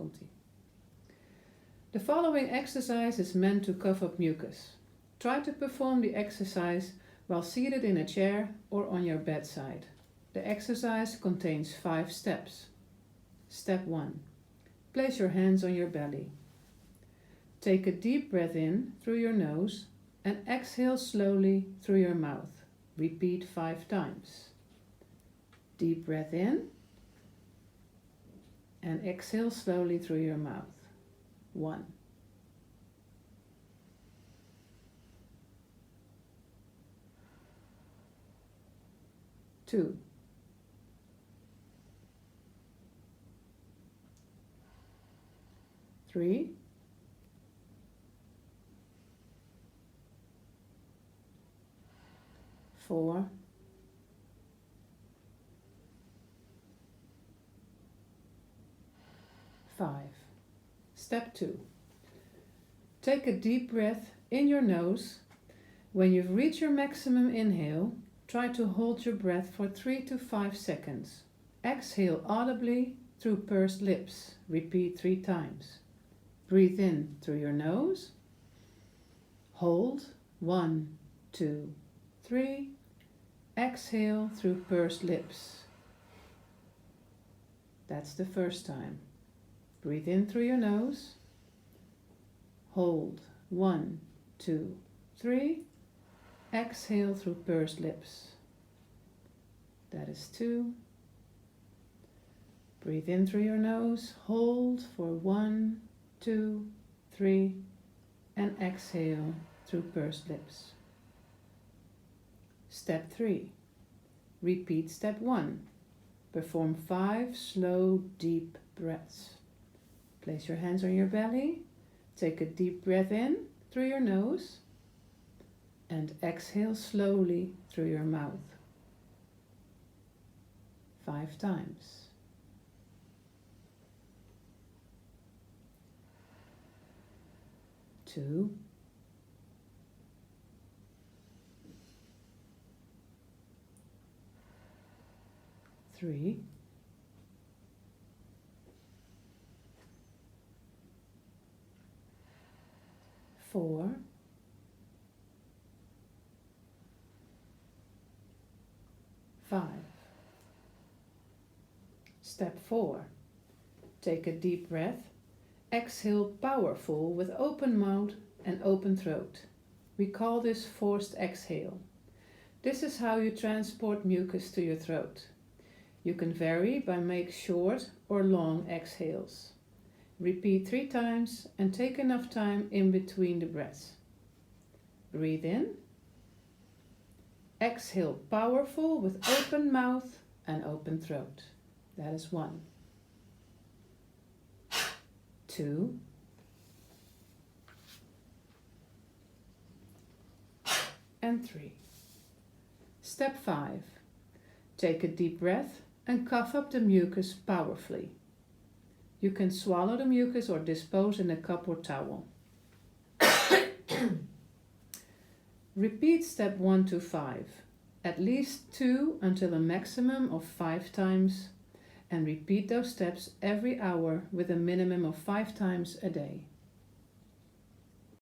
difficulty. The following exercise is meant to cough up mucus. Try to perform the exercise while seated in a chair or on your bedside. The exercise contains 5 steps. Step 1. Place your hands on your belly. Take a deep breath in through your nose and exhale slowly through your mouth. Repeat 5 times. Deep breath in and exhale slowly through your mouth. 1. 2. 3. 4. 5. Step 2. Take a deep breath in your nose. When you've reached your maximum inhale, try to hold your breath for 3 to 5 seconds. Exhale audibly through pursed lips. Repeat 3 times. Breathe in through your nose. Hold 1, 2, 3. Exhale through pursed lips. That's the first time. Breathe in through your nose. Hold 1, 2, 3. Exhale through pursed lips. That is 2. Breathe in through your nose. Hold for 1, 2, 3. And exhale through pursed lips. Step 3. Repeat step 1. Perform 5 slow, deep breaths. Place your hands on your belly. Take a deep breath in through your nose and exhale slowly through your mouth. 5 times. 2. 3. 4. 5. Step 4. Take a deep breath. Exhale powerful with open mouth and open throat. We call this forced exhale. This is how you transport mucus to your throat. You can vary by make short or long exhales. Repeat 3 times and take enough time in between the breaths. Breathe in. Exhale powerful with open mouth and open throat. That is 1. 2. 3. Step 5. Take a deep breath and cough up the mucus powerfully. You can swallow the mucus or dispose in a cup or towel. Repeat step 1 to 5, at least 2 until a maximum of 5 times, and repeat those steps every hour with a minimum of 5 times a day.